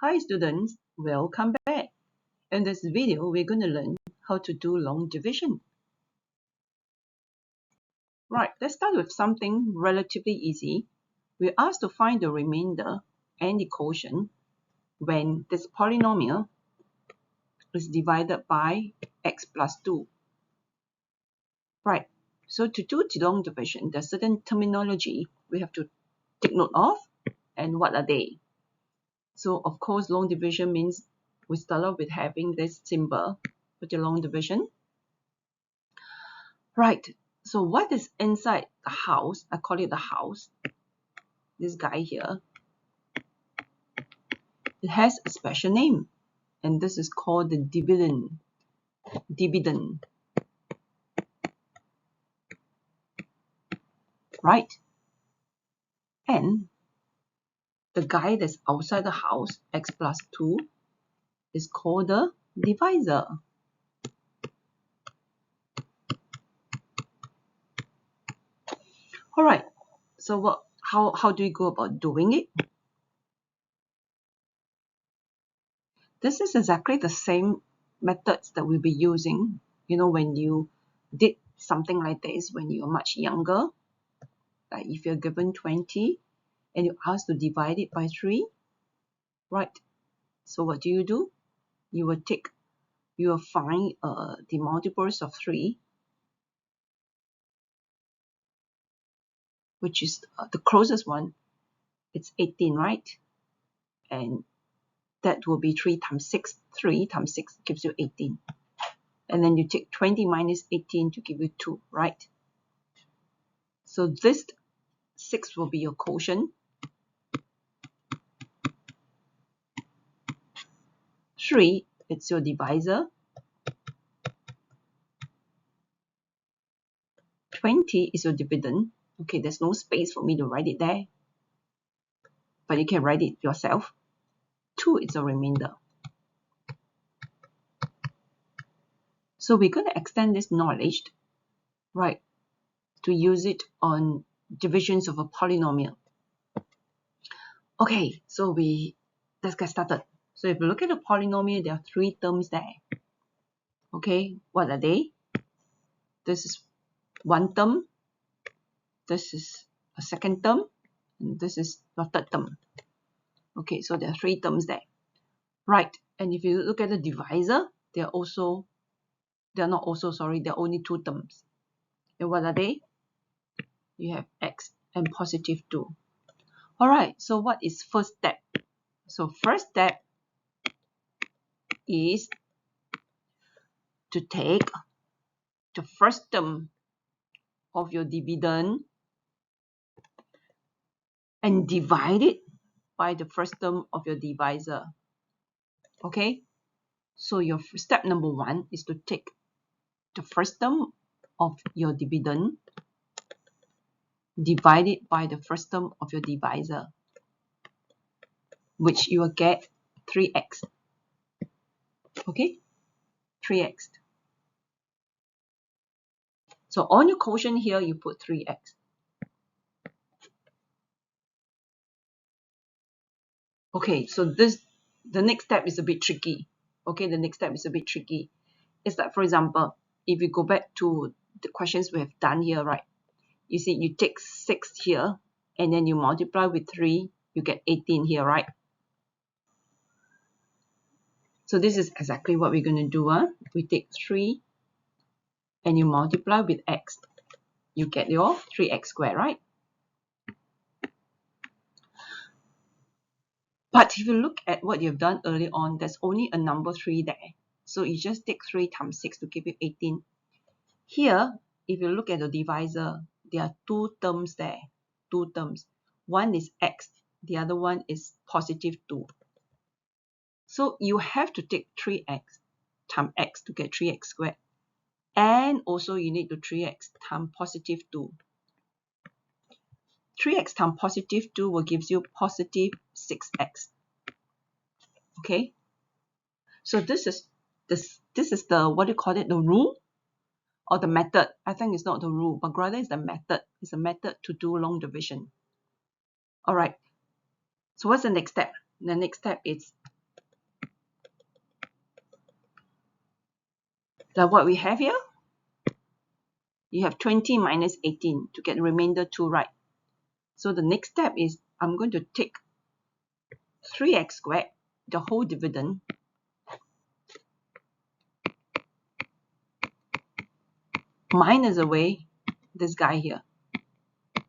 Hi students, welcome back. In this video, we're going to learn how to do long division. Right, let's start with something relatively easy. We're asked to find the remainder and the quotient when this polynomial is divided by x plus 2. Right, so to do the long division, there's certain terminology we have to take note of, and what are they? So of course, long division means we start off with having this symbol for the long division. Right, so what is inside the house? I call it the house. This guy here. It has a special name, and this is called the dividend. Dividend. Right? And the guy that's outside the house, x plus 2, is called the divisor. Alright, so how do we go about doing it? This is exactly the same methods that we'll be using, when you did something like this when you're much younger. Like if you're given 20 and you're asked to divide it by 3, right? So what do? You will find the multiples of 3, which is the closest one. It's 18, right? And that will be 3 times 6. 3 times 6 gives you 18. And then you take 20 minus 18 to give you 2, right? So this 6 will be your quotient. 3, it's your divisor. 20 is your dividend. Okay, there's no space for me to write it there, but you can write it yourself. 2 is a remainder. So we're going to extend this knowledge, right, to use it on divisions of a polynomial. Okay, so let's get started. So if you look at the polynomial, there are 3 terms there. Okay, what are they? This is one term, this is a second term, and this is your third term. Okay, so there are 3 terms there. Right, and if you look at the divisor, there are only 2 terms. And what are they? You have x and positive 2. Alright, so what is first step? So first step is to take the first term of your dividend and divide it by the first term of your divisor. Okay, so your step number 1 is to take the first term of your dividend, divide it by the first term of your divisor, which you will get 3x. Okay, 3x. So on your quotient here, you put 3x. Okay, so the next step is a bit tricky. Okay, the next step is a bit tricky. It's like, for example, if you go back to the questions we have done here, right? You see, you take 6 here, and then you multiply with 3, you get 18 here, right? So this is exactly what we're going to do. We take 3, and you multiply with x. You get your 3x squared, right? But if you look at what you've done earlier on, there's only a number 3 there. So you just take 3 times 6 to give you 18. Here, if you look at the divisor, there are 2 terms there. 2 terms. One is x, the other one is positive 2. So you have to take 3x times x to get 3x squared. And also you need to 3x times positive 2. 3x times positive 2 will give you positive 6x. Okay? So this is the, what do you call it, the rule or the method. I think it's not the rule, but rather it's the method. It's a method to do long division. Alright. So what's the next step? The next step is Like what we have here, you have 20 minus 18 to get the remainder 2 right. So the next step is I'm going to take 3x squared, the whole dividend, minus away this guy here,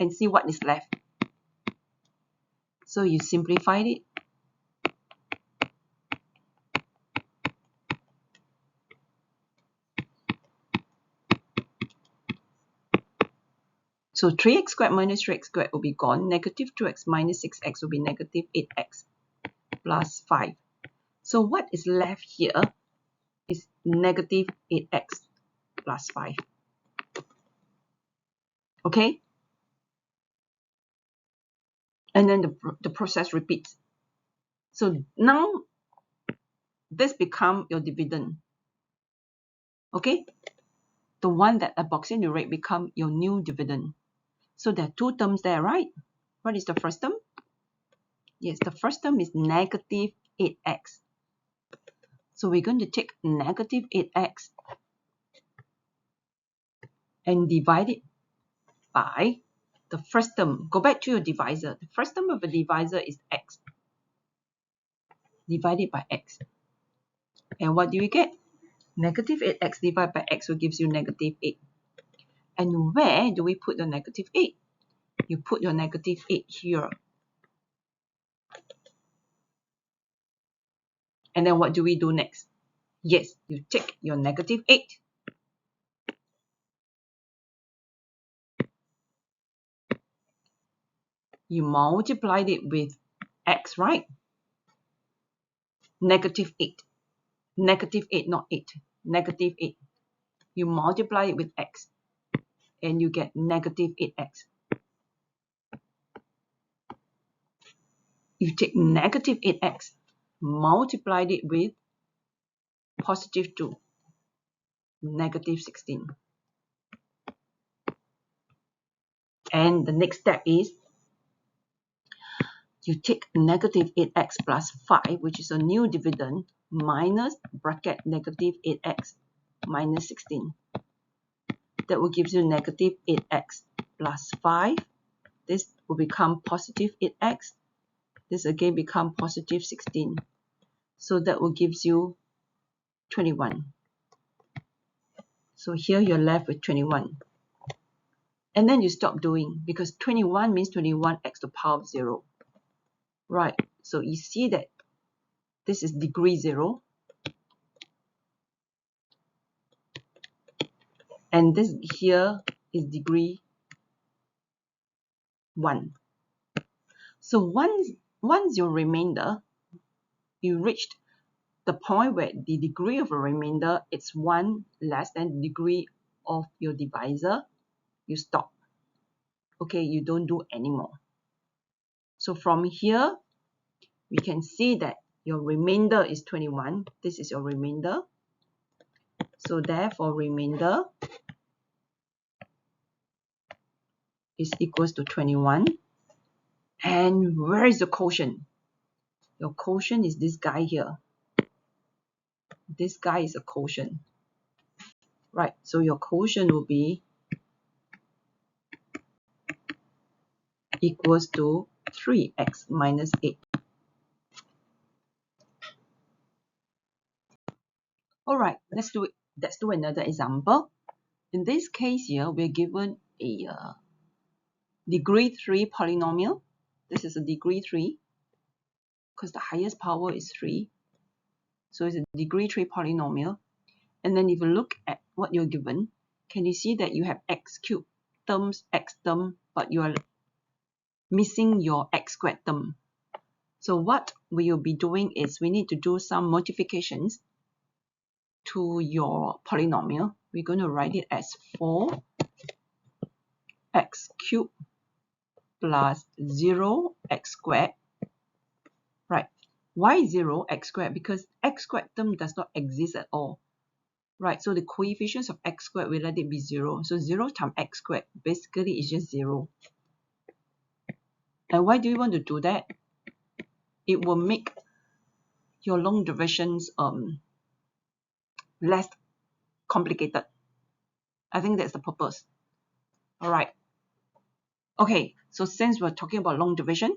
and see what is left. So you simplify it. So 3x squared minus 3x squared will be gone. Negative 2x minus 6x will be negative 8x plus 5. So what is left here is negative 8x plus 5. Okay? And then the process repeats. So now this becomes your dividend. Okay? The one that box in the red become your new dividend. So there are two terms there, right? What is the first term? Yes, the first term is negative 8x. So we're going to take negative 8x and divide it by the first term. Go back to your divisor. The first term of a divisor is x. Divided by x. And what do we get? Negative 8x divided by x will give you negative 8. And where do we put the negative 8? You put your negative 8 here. And then what do we do next? Yes, you take your negative 8. You multiplied it with x, right? Negative 8. Negative 8, not 8. Negative 8. You multiply it with x. And you get negative 8x. You take negative 8x, multiplied it with positive 2, negative 16. And the next step is you take negative 8x plus 5, which is a new dividend, minus bracket negative 8x minus 16. That will give you negative 8x plus 5. This will become positive 8x. This again become positive 16. So that will give you 21. So here you're left with 21. And then you stop doing, because 21 means 21x to the power of 0. Right, so you see that this is degree 0. And this here is degree 1. So once your remainder, you reached the point where the degree of a remainder is 1 less than the degree of your divisor, you stop. Okay, you don't do anymore. So from here, we can see that your remainder is 21. This is your remainder. So therefore, remainder is equals to 21. And where is the quotient? Your quotient is this guy here. This guy is a quotient. Right, so your quotient will be equals to 3x minus 8. Alright, let's do another example. In this case here, we're given a degree 3 polynomial. This is a degree 3 because the highest power is 3. So it's a degree 3 polynomial. And then if you look at what you're given, can you see that you have x cubed terms, x term, but you are missing your x squared term. So what we will be doing is we need to do some modifications to your polynomial. We're going to write it as 4x cubed plus 0x squared. Right. Why 0x squared? Because x squared term does not exist at all. Right. So the coefficients of x squared, we let it be 0. So 0 times x squared basically is just 0. And why do you want to do that? It will make your long divisions less complicated. I think that's the purpose. All right. Okay, so since we're talking about long division,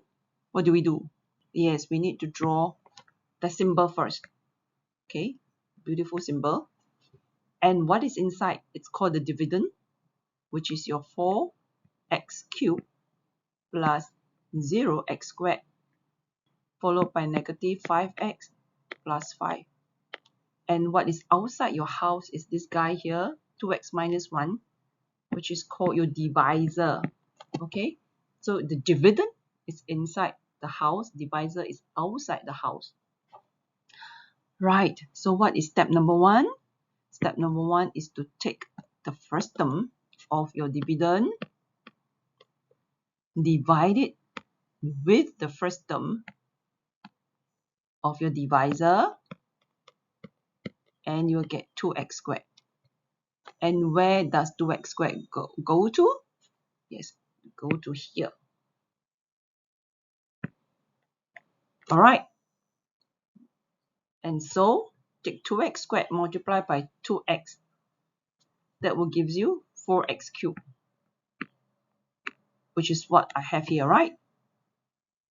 what do? Yes, we need to draw the symbol first. Okay, beautiful symbol. And what is inside? It's called the dividend, which is your 4x cubed plus 0x squared, followed by negative 5x plus 5. And what is outside your house is this guy here, 2x minus 1, which is called your divisor. Okay, so the dividend is inside the house, divisor is outside the house. Right, so what is step number 1? Step number 1 is to take the first term of your dividend, divide it with the first term of your divisor, and you'll get 2x squared. And where does 2x squared go to? Yes, go to here. All right. And so take 2x squared multiplied by 2x. That will give you 4x cubed, which is what I have here, right?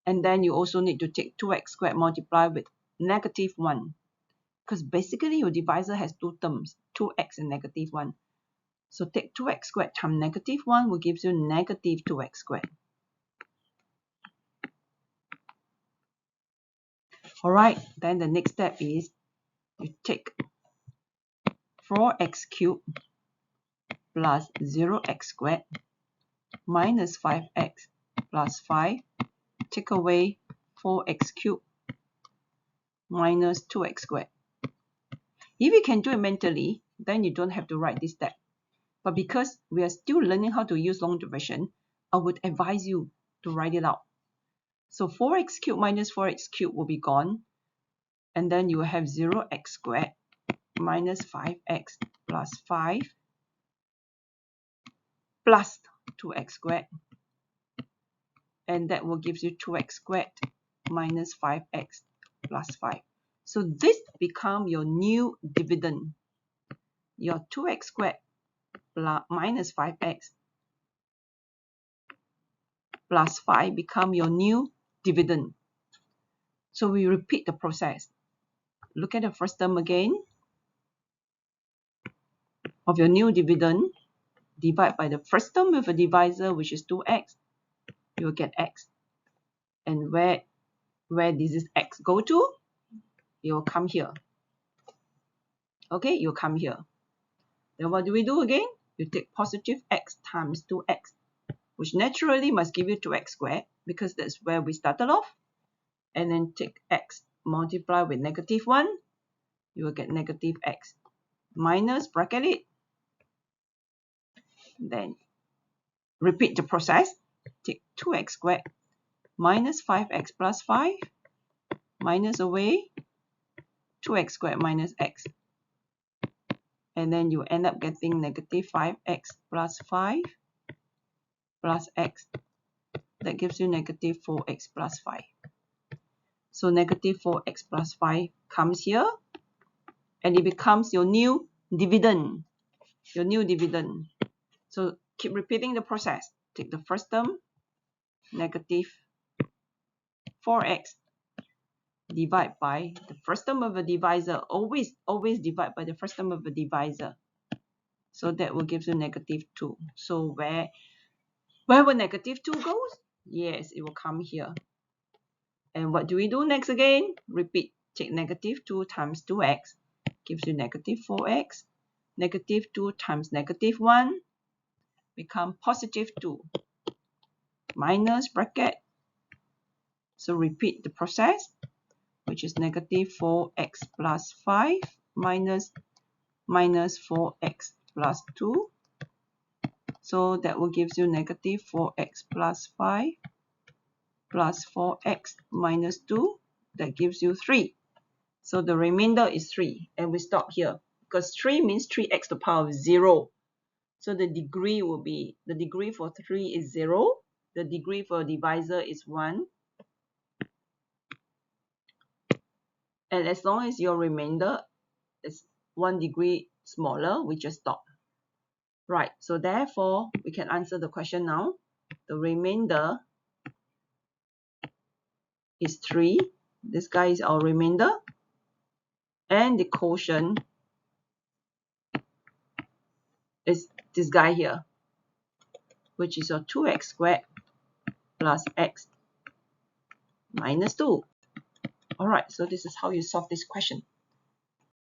And then you also need to take 2x squared multiplied with negative 1. Because basically your divisor has two terms, 2x and negative 1. So take 2x squared times negative 1 will give you negative 2x squared. Alright, then the next step is you take 4x cubed plus 0x squared minus 5x plus 5, take away 4x cubed minus 2x squared. If you can do it mentally, then you don't have to write this step. But because we are still learning how to use long division, I would advise you to write it out. So 4x cubed minus 4x cubed will be gone. And then you will have 0x squared minus 5x plus 5 plus 2x squared. And that will give you 2x squared minus 5x plus 5. So this become your new dividend. Your 2x squared plus minus 5x plus 5 become your new dividend. So we repeat the process. Look at the first term again. Of your new dividend, divide by the first term with a divisor, which is 2x. You will get x. And where does this x go to? It will come here. Okay, you'll come here. Then what do we do again? You take positive x times 2x, which naturally must give you 2x squared, because that's where we started off. And then take x, multiply with negative 1, you will get negative x. Minus, bracket it. Then repeat the process. Take 2x squared minus 5x plus 5, minus away 2x squared minus x. And then you end up getting negative 5x plus 5 plus x. That gives you negative 4x plus 5. So negative 4x plus 5 comes here, and it becomes your new dividend. Your new dividend. So keep repeating the process. Take the first term, negative 4x, divide by the first term of a divisor. Always divide by the first term of a divisor. So that will give you negative 2. So where will negative 2 goes? Yes, it will come here. And what do we do next again? Repeat. Take negative 2 times 2x, gives you negative 4x. Negative 2 times negative 1 become positive 2. Minus, bracket. So repeat the process, which is negative 4x plus 5 minus 4x plus 2. So that will give you negative 4x plus 5 plus 4x minus 2. That gives you 3. So the remainder is 3. And we stop here, because 3 means 3x to the power of 0. So the degree will be, the degree for 3 is 0. The degree for a divisor is 1. And as long as your remainder is 1 degree smaller, we just stop. Right, so therefore, we can answer the question now. The remainder is 3. This guy is our remainder. And the quotient is this guy here, which is your 2x squared plus x minus 2. Alright, so this is how you solve this question.